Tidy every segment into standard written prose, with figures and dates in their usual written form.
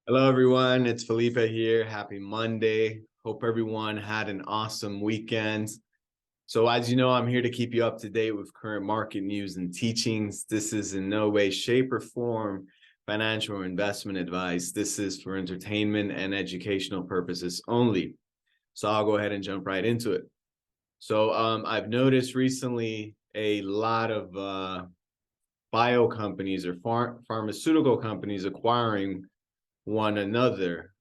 Hello, everyone. It's Felipe here. Happy Monday. Hope everyone had an awesome weekend. So, as you know, I'm here to keep you up to date with current market news and teachings. This is in no way, shape, or form financial or investment advice. This is for entertainment and educational purposes only. So, I'll go ahead and jump right into it. So, I've noticed recently a lot of bio companies or pharmaceutical companies acquiring one another.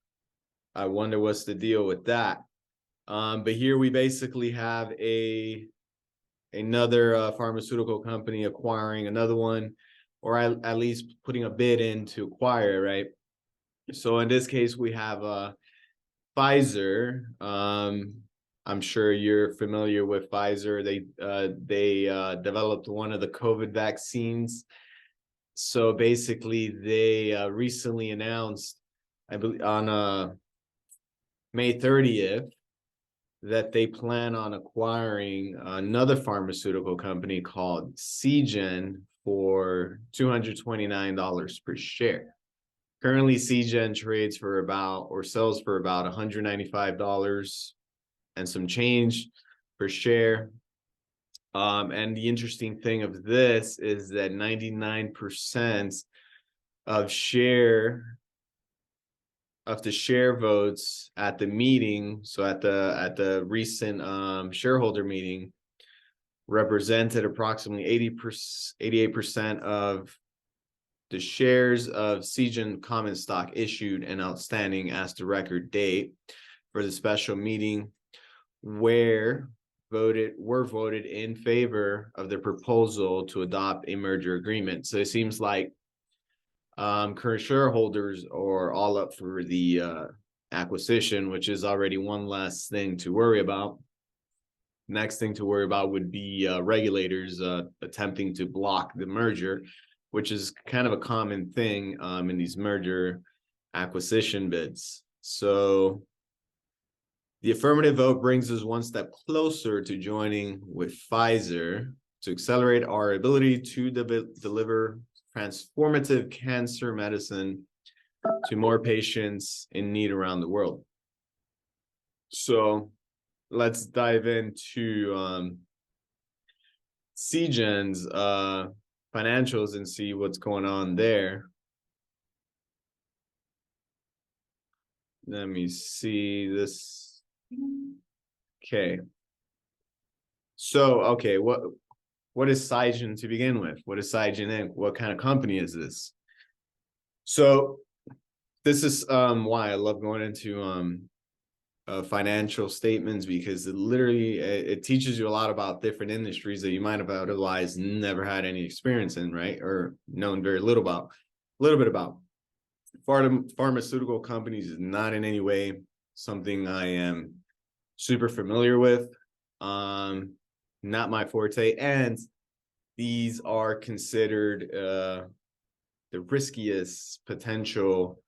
I wonder what's the deal with that. But here we basically have another pharmaceutical company acquiring another one, or at least putting a bid in to acquire, right? So in this case, we have Pfizer. I'm sure you're familiar with Pfizer. They developed one of the COVID vaccines. So basically, they recently announced, I believe, on May 30th, that they plan on acquiring another pharmaceutical company called Seagen for $229 per share. Currently, Seagen trades for about or sells for about $195 and some change per share. And the interesting thing of this is that 99% of the share votes at the meeting, so at the recent shareholder meeting, represented approximately 88% of the shares of Seagen common stock issued and outstanding as the record date for the special meeting, were voted in favor of the proposal to adopt a merger agreement. So it seems like current shareholders are all up for the acquisition, which is already one less thing to worry about. Next thing to worry about would be regulators attempting to block the merger, which is kind of a common thing in these merger acquisition bids. So the affirmative vote brings us one step closer to joining with Pfizer to accelerate our ability to deliver transformative cancer medicine to more patients in need around the world. So let's dive into Seagen's financials and see what's going on there. Let me see this. Okay. So, okay, what is Seagen to begin with? What is Seagen Inc? What kind of company is this? So this is why I love going into financial statements, because it teaches you a lot about different industries that you might have otherwise never had any experience in, right? Or known very little bit about. Pharmaceutical companies is not in any way something I am super familiar with. Not my forte, and these are considered the riskiest potential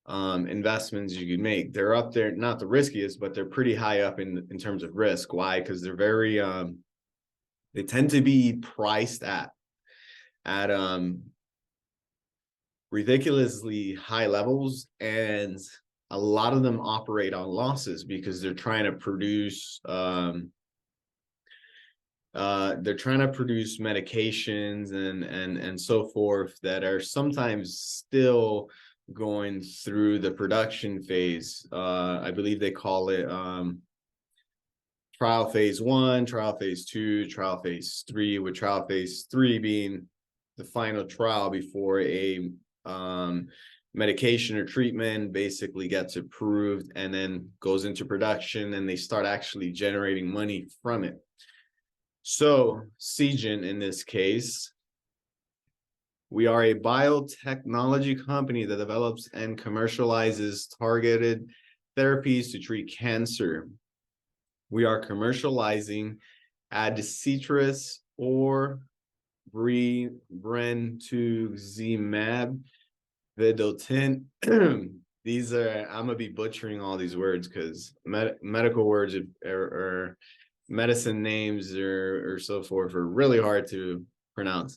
investments you could make. They're up there, not the riskiest, but they're pretty high up in terms of risk. Why? Because they're very they tend to be priced at ridiculously high levels, and a lot of them operate on losses because they're trying to produce medications and so forth that are sometimes still going through the production phase. I believe they call it trial phase 1, trial phase 2, trial phase 3, with trial phase 3 being the final trial before a medication or treatment basically gets approved and then goes into production, and they start actually generating money from it. So Seagen, in this case, we are a biotechnology company that develops and commercializes targeted therapies to treat cancer. We are commercializing adcetris or brentuximab vedotin. These are, I'm gonna be butchering all these words because medical words or medicine names or so forth are really hard to pronounce.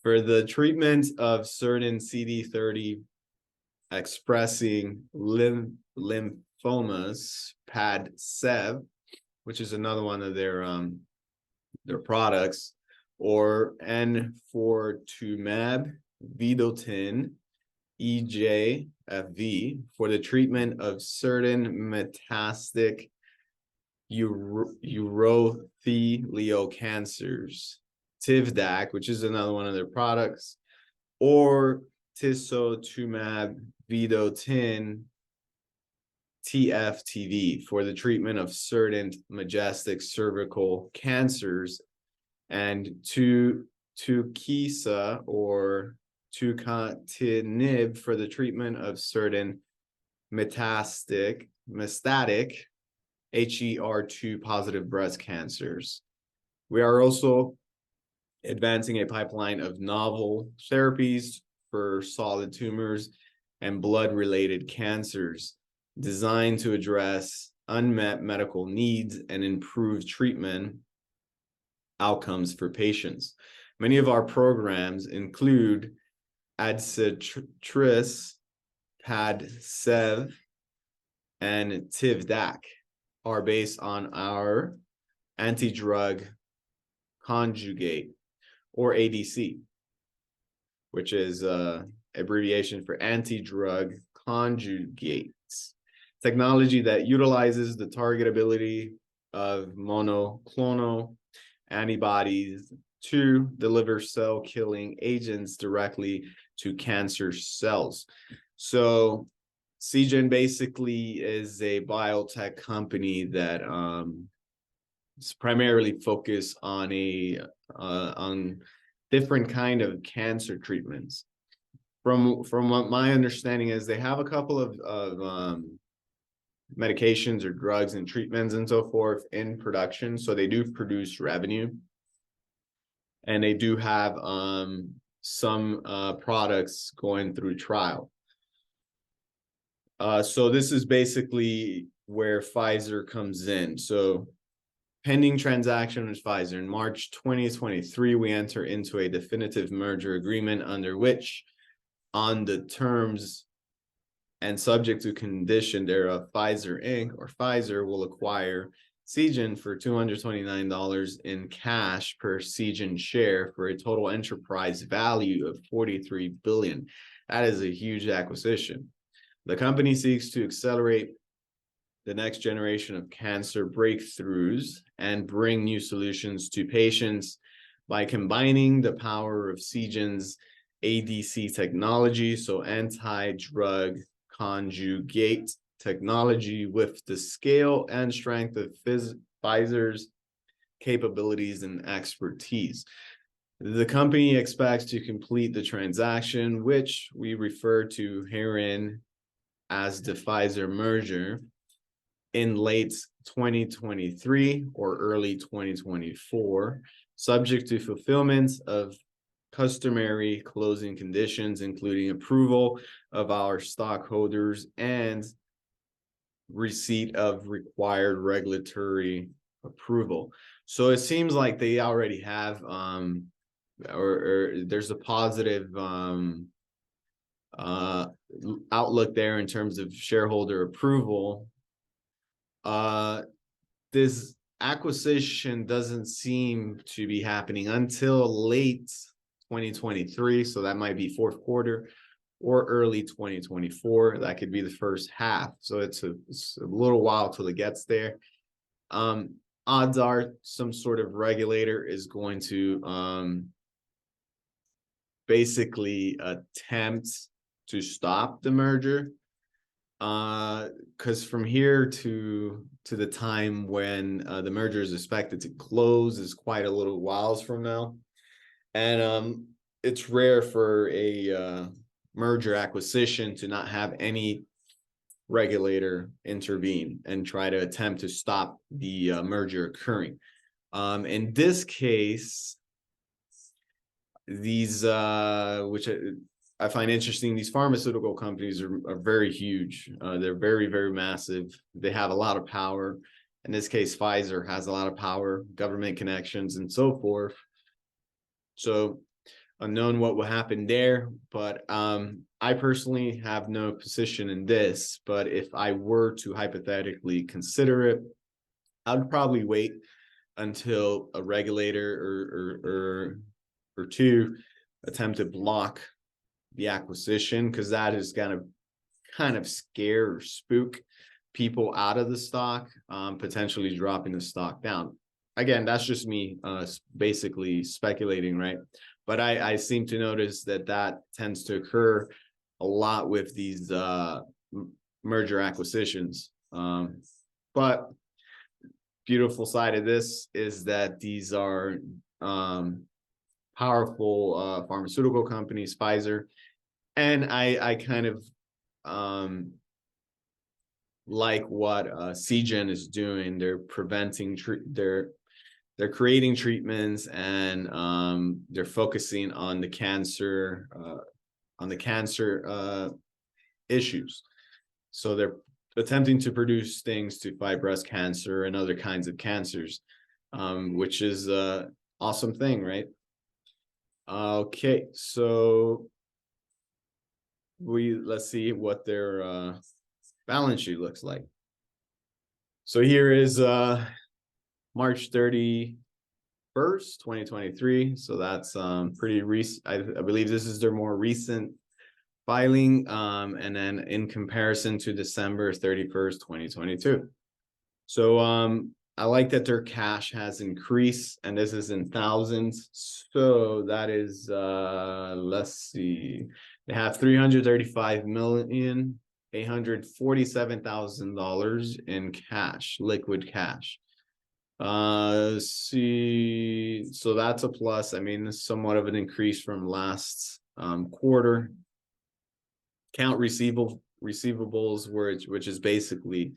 For the treatment of certain CD30 expressing lymphomas, PAD-7, which is another one of their products, or enfortumab vedotin, EJFV, for the treatment of certain metastatic urothelial cancers, Tivdak, which is another one of their products, or tisotumab vedotin, TFTV, for the treatment of certain metastatic cervical cancers, and Tukisa or tucatinib for the treatment of certain metastatic HER2 positive breast cancers. We are also advancing a pipeline of novel therapies for solid tumors and blood-related cancers designed to address unmet medical needs and improve treatment outcomes for patients. Many of our programs include Adcetris, PAD-7, and Tivdak, are based on our antidrug conjugate, or ADC, which is abbreviation for antidrug conjugates, technology that utilizes the targetability of monoclonal antibodies to deliver cell-killing agents directly to cancer cells. So Seagen basically is a biotech company that is primarily focused on different kind of cancer treatments. From what my understanding is, they have a couple of medications or drugs and treatments and so forth in production, so they do produce revenue, and they do have some products going through trial. So this is basically where Pfizer comes in. So pending transaction with Pfizer, in March 2023, we enter into a definitive merger agreement under which, on the terms and subject to condition thereof, Pfizer Inc. or Pfizer will acquire Seagen for $229 in cash per Seagen share for a total enterprise value of $43 billion. That is a huge acquisition. The company seeks to accelerate the next generation of cancer breakthroughs and bring new solutions to patients by combining the power of Seagen's ADC technology, so anti-drug conjugate technology, with the scale and strength of Pfizer's capabilities and expertise. The company expects to complete the transaction, which we refer to herein as the Pfizer merger, in late 2023 or early 2024, subject to fulfillment of customary closing conditions, including approval of our stockholders and receipt of required regulatory approval. So it seems like they already have or there's a positive outlook there in terms of shareholder approval. This acquisition doesn't seem to be happening until late 2023, so that might be fourth quarter, or early 2024. That could be the first half. So it's a little while till it gets there. Odds are some sort of regulator is going to basically attempt to stop the merger, because from here to the time when the merger is expected to close is quite a little whiles from now. And it's rare for a merger acquisition to not have any regulator intervene and try to attempt to stop the merger occurring. In this case, these which I find interesting, these pharmaceutical companies are very huge. They're very, very massive. They have a lot of power. In this case, Pfizer has a lot of power, government connections, and so forth. So unknown what will happen there, but I personally have no position in this, but if I were to hypothetically consider it, I'd probably wait until a regulator or two attempt to block the acquisition, because that is gonna kind of scare or spook people out of the stock, potentially dropping the stock down. Again, that's just me basically speculating, right? But I seem to notice that tends to occur a lot with these merger acquisitions. But beautiful side of this is that these are powerful pharmaceutical companies, Pfizer, and I kind of like what Seagen is doing. They're they're creating treatments, and they're focusing on the cancer issues. So they're attempting to produce things to fight breast cancer and other kinds of cancers, which is a awesome thing, right? Okay, so let's see what their balance sheet looks like. So here is March 31st, 2023. So that's pretty recent. I believe this is their more recent filing, and then in comparison to December 31st, 2022. So I like that their cash has increased, and this is in thousands. So that is let's see, they have $335,847,000 in cash, liquid cash. Let's see, so that's a plus. I mean, it's somewhat of an increase from last quarter. Count receivables, which is basically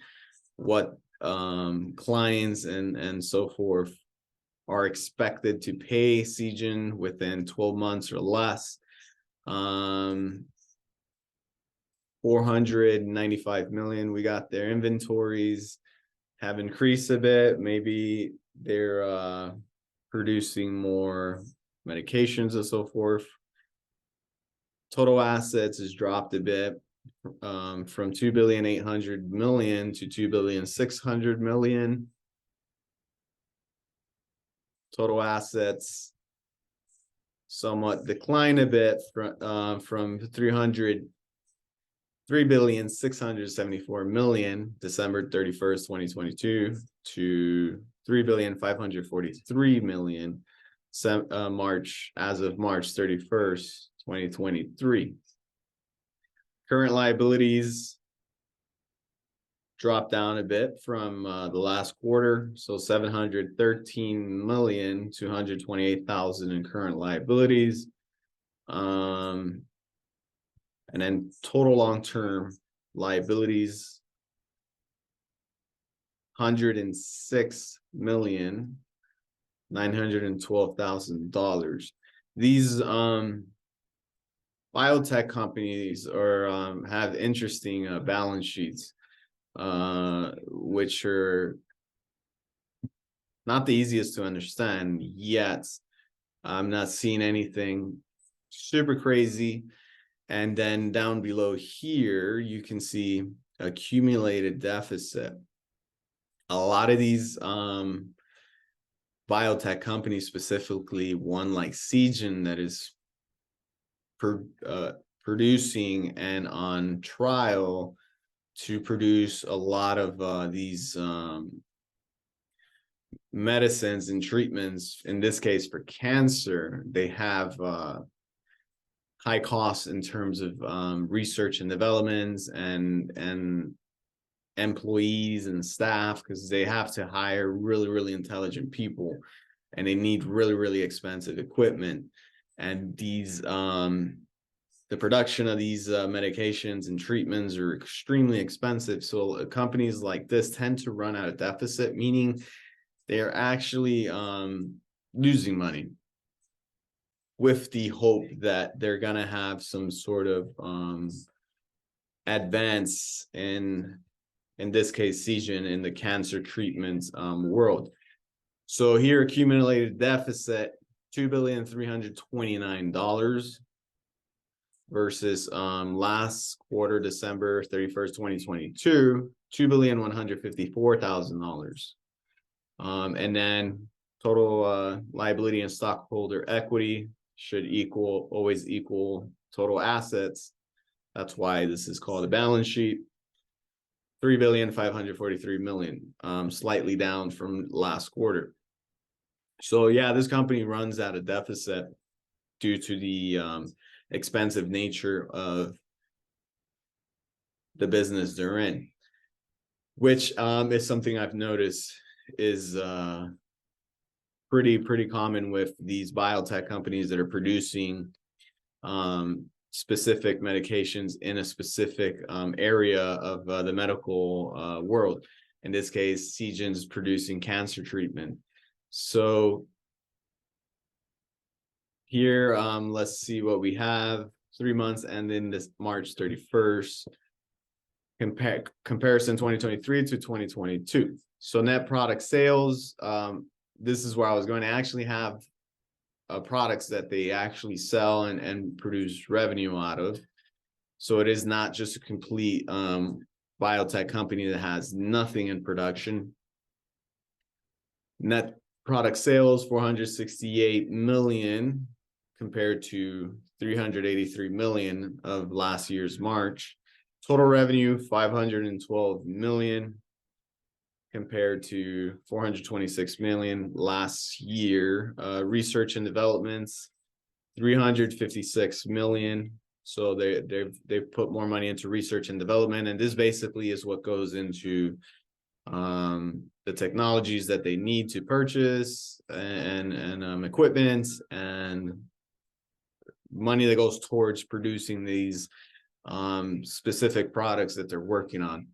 what clients and so forth are expected to pay Seagen within 12 months or less. 495 million. We got their inventories have increased a bit. Maybe they're producing more medications and so forth. Total assets has dropped a bit, from 2,800,000,000 to 2,600,000,000. Total assets somewhat decline a bit from 3,674,000,000 December 31st, 2022 to 3,543,000,000 as of March 31st, 2023. Current liabilities dropped down a bit from the last quarter, so 713,228,000 in current liabilities. And then total long-term liabilities, $106,912,000. These biotech companies have interesting balance sheets, which are not the easiest to understand yet. I'm not seeing anything super crazy. And then down below here, you can see accumulated deficit. A lot of these biotech companies, specifically one like Seagen that is producing and on trial to produce a lot of these medicines and treatments, in this case for cancer, they have high costs in terms of research and developments and employees and staff, because they have to hire really intelligent people, and they need really expensive equipment. And these the production of these medications and treatments are extremely expensive. So companies like this tend to run out of deficit, meaning they're actually losing money, with the hope that they're gonna have some sort of advance in this case Seagen in the cancer treatment world. So here, accumulated deficit $2,329,000,000. versus last quarter, December 31st, 2022, $2,154,000. And then total liability and stockholder equity should always equal total assets. That's why this is called a balance sheet. $3,543,000,000, slightly down from last quarter. So yeah, this company runs at a deficit due to the expensive nature of the business they're in, which is something I've noticed is pretty common with these biotech companies that are producing specific medications in a specific area of the medical world. In this case, Seagen is producing cancer treatment. So here, let's see what we have. 3 months ending this March 31st. Comparison 2023 to 2022. So net product sales, this is where I was going to actually have products that they actually sell and produce revenue out of. So it is not just a complete biotech company that has nothing in production. Net product sales, 468 million compared to 383 million of last year's March. Total revenue, 512 million compared to 426 million last year. Research and developments, 356 million. So they've put more money into research and development, and this basically is what goes into the technologies that they need to purchase and equipment and money that goes towards producing these specific products that they're working on.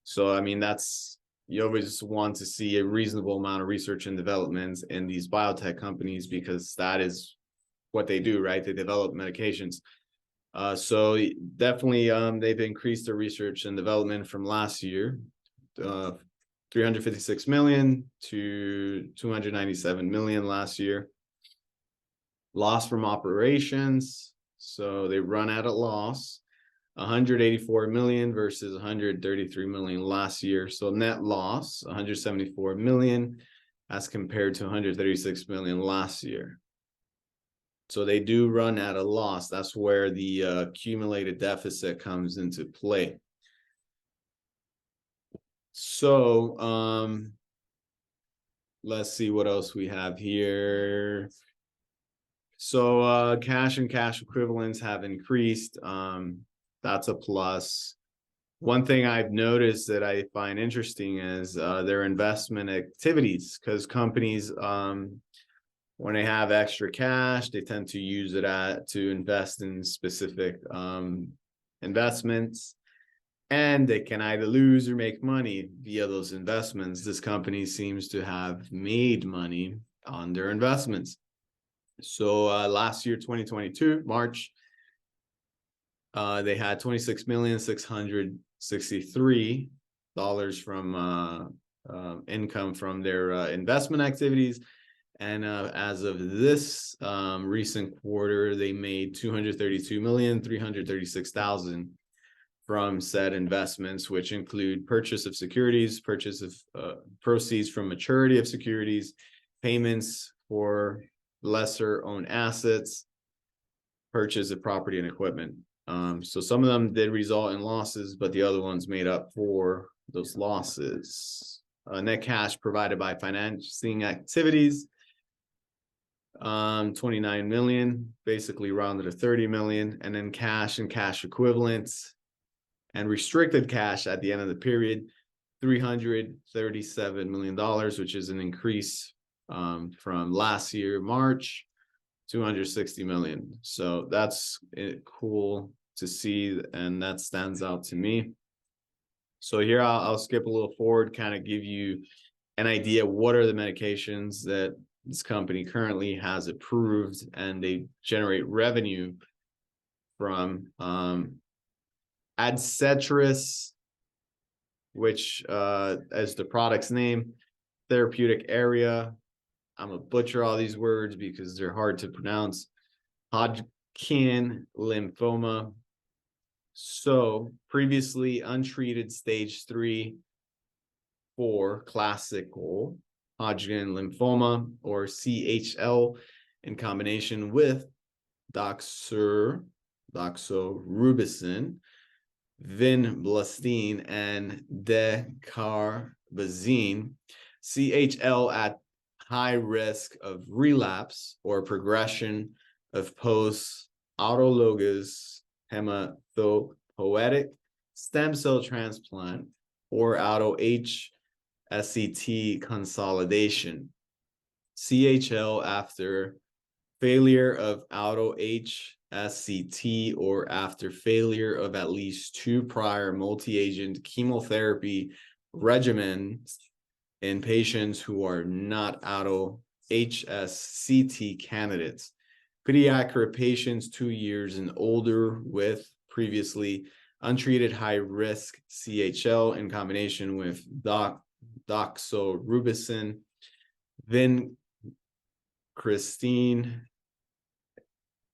So I mean, that's, you always want to see a reasonable amount of research and development in these biotech companies, because that is what they do, right? They develop medications. So definitely they've increased their research and development from last year, 356 million to 297 million last year. Loss from operations, so they run at a loss, 184 million versus 133 million last year. So net loss, 174 million as compared to 136 million last year. So they do run at a loss. That's where the accumulated deficit comes into play. So let's see what else we have here. So cash and cash equivalents have increased. That's a plus. One thing I've noticed that I find interesting is their investment activities, because companies, when they have extra cash, they tend to use it to invest in specific investments, and they can either lose or make money via those investments. This company seems to have made money on their investments. So last year, 2022, March, they had $26,663 from income from their investment activities. And as of this recent quarter, they made $232,336,000 from said investments, which include purchase of securities, purchase of proceeds from maturity of securities, payments for lesser owned assets, purchase of property and equipment. So some of them did result in losses, but the other ones made up for those losses. Net cash provided by financing activities, 29 million, basically rounded to 30 million, and then cash and cash equivalents and restricted cash at the end of the period, $337 million, which is an increase from last year, March, 260 million. So that's cool to see, and that stands out to me. So here I'll skip a little forward, kind of give you an idea what are the medications that this company currently has approved and they generate revenue from. Adcetris, which as the product's name, therapeutic area. I'm gonna butcher all these words because they're hard to pronounce. Hodgkin lymphoma. So previously untreated stage 3, 4 classical Hodgkin lymphoma, or CHL, in combination with doxorubicin, vinblastine, and dacarbazine. CHL at high risk of relapse or progression of post-autologous hematopoietic stem cell transplant or auto-HSCT consolidation. CHL after failure of auto-HSCT or after failure of at least 2 prior multi-agent chemotherapy regimens in patients who are not auto-HSCT candidates. Pediatric patients 2 years and older with previously untreated high-risk CHL in combination with doxorubicin, vincristine,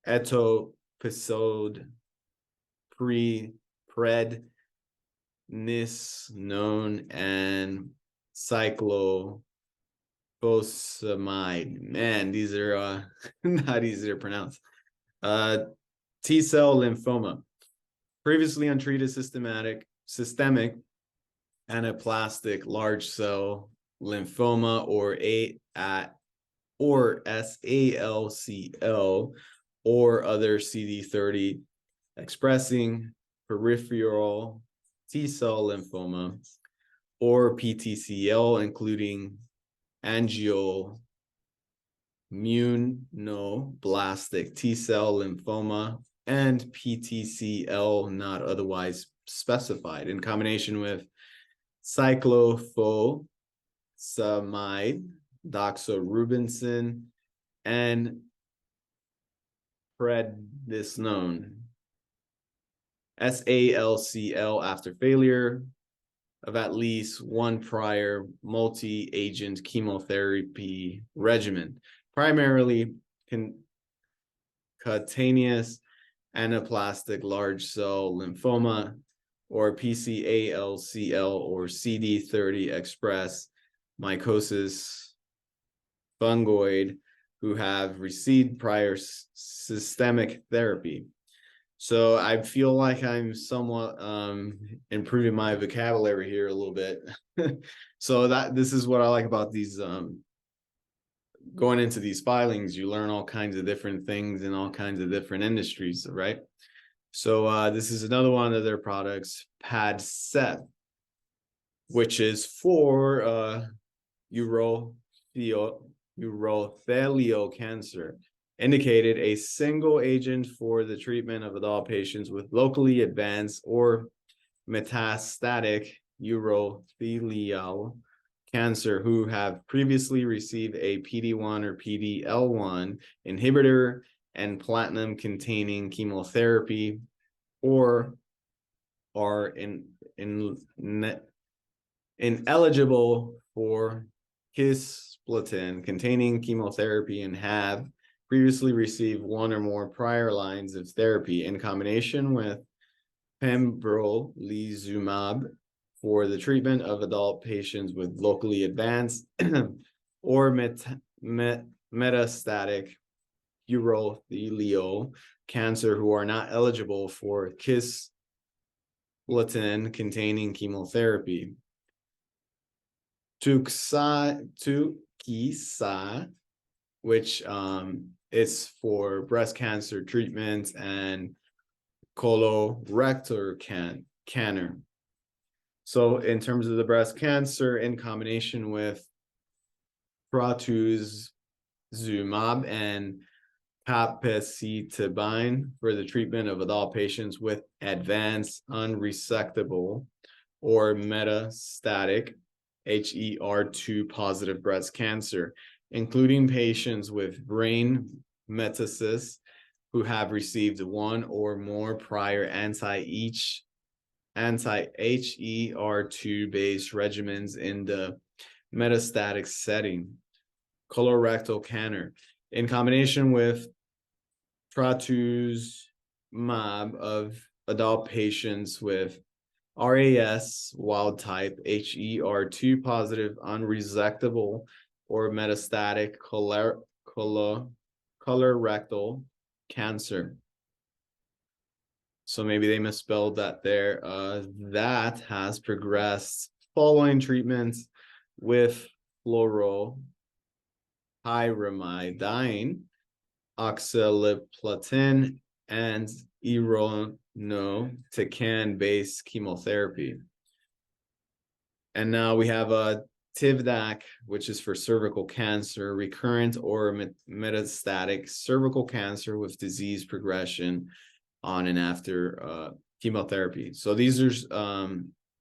etoposide, prednisone, and cyclophosphamide. Man, these are not easy to pronounce. T-cell lymphoma. Previously untreated systemic anaplastic large cell lymphoma, or SALCL, or other CD30 expressing peripheral T-cell lymphoma, or PTCL, including angioimmunoblastic T-cell lymphoma and PTCL not otherwise specified, in combination with cyclophosphamide, doxorubicin, and prednisone. SALCL after failure of at least 1 prior multi-agent chemotherapy regimen, primarily cutaneous anaplastic large cell lymphoma, or PCALCL, or CD30 express mycosis fungoid, who have received prior systemic therapy. So I feel like I'm somewhat improving my vocabulary here a little bit. So this is what I like about these going into these filings. You learn all kinds of different things in all kinds of different industries, right? So this is another one of their products, Padcev, which is for urothelial cancer, indicated a single agent for the treatment of adult patients with locally advanced or metastatic urothelial cancer who have previously received a PD-1 or PD-L1 inhibitor and platinum-containing chemotherapy, or are ineligible for cisplatin-containing chemotherapy and have previously received 1 or more prior lines of therapy, in combination with pembrolizumab for the treatment of adult patients with locally advanced or metastatic urothelial cancer who are not eligible for cisplatin-containing chemotherapy. Tukysa, which is for breast cancer treatment, and colorectal cancer. So in terms of the breast cancer, in combination with trastuzumab and capecitabine for the treatment of adult patients with advanced unresectable or metastatic HER2 positive breast cancer, including patients with brain metastasis who have received 1 or more prior anti-HER2 based regimens in the metastatic setting. Colorectal cancer, in combination with trastuzumab of adult patients with RAS wild type, HER2 positive, unresectable, or metastatic colorectal cancer. So maybe they misspelled that there. That has progressed following treatments with fluoropyrimidine, oxaliplatin, and irinotecan-based chemotherapy. And now we have a Tivdak, which is for cervical cancer, recurrent or metastatic cervical cancer with disease progression on and after chemotherapy. So these are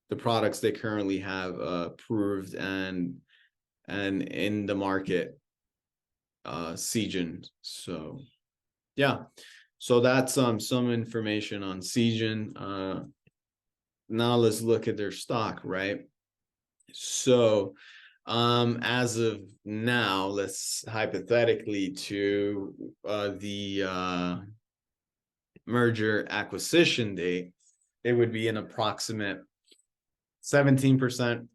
the products they currently have approved and in the market, Seagen. So yeah, so that's some information on Seagen. Now let's look at their stock, right? So as of now, let's hypothetically to the merger acquisition date, it would be an approximate 17%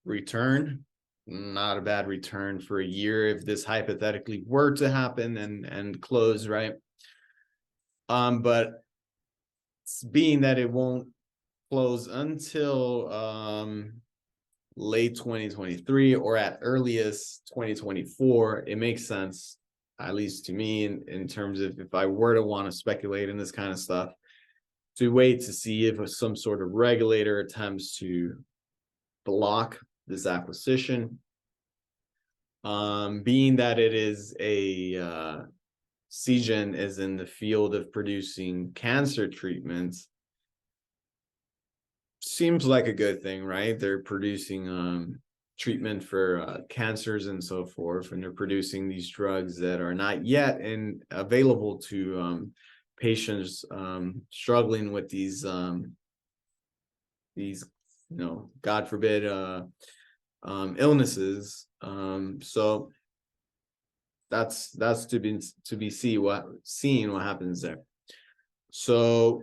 return. Not a bad return for a year if this hypothetically were to happen and close, right? But being that it won't close until late 2023 or at earliest 2024, it makes sense, at least to me, in terms of if I were to want to speculate in this kind of stuff, to wait to see if some sort of regulator attempts to block this acquisition. Being that it is a Seagen is in the field of producing cancer treatments, seems like a good thing, right? They're producing treatment for cancers and so forth, and they're producing these drugs that are not yet available to patients struggling with these God forbid illnesses. So that's to be seen what happens there. So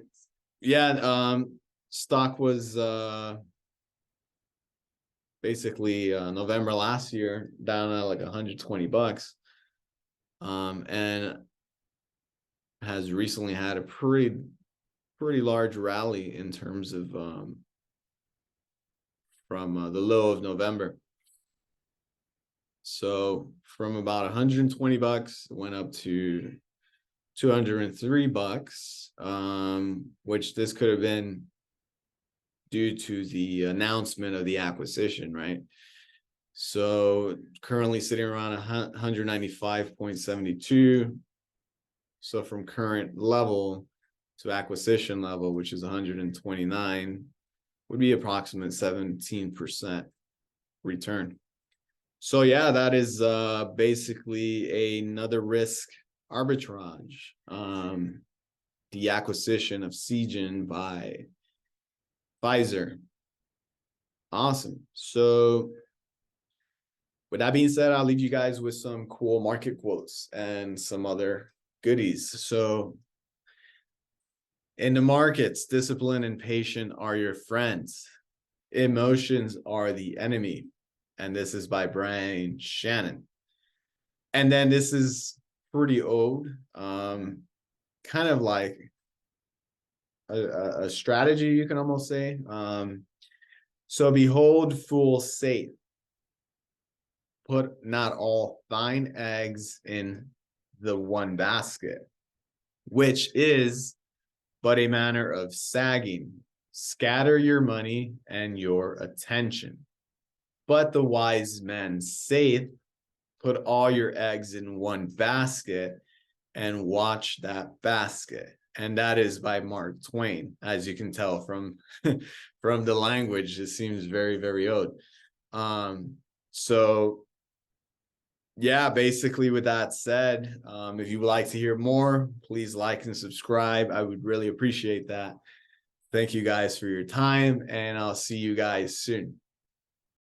yeah, stock was basically November last year down at like $120, and has recently had a pretty large rally in terms of from the low of November. So from about $120 went up to $203, which this could have been due to the announcement of the acquisition, right? So currently sitting around 195.72. So from current level to acquisition level, which is 129, would be approximate 17% return. So yeah, that is basically another risk arbitrage. The acquisition of Seagen by Pfizer. Awesome. So with that being said, I'll leave you guys with some cool market quotes and some other goodies. So in the markets, discipline and patience are your friends. Emotions are the enemy. And this is by Brian Shannon. And then this is pretty old, kind of like a strategy, you can almost say. So behold, fool saith, put not all thine eggs in the one basket, which is but a manner of sagging. Scatter your money and your attention. But the wise man saith, put all your eggs in one basket and watch that basket. And that is by Mark Twain. As you can tell from from the language, it seems very, very old. So yeah, basically with that said, if you would like to hear more, please like and subscribe. I would really appreciate that. Thank you guys for your time, and I'll see you guys soon.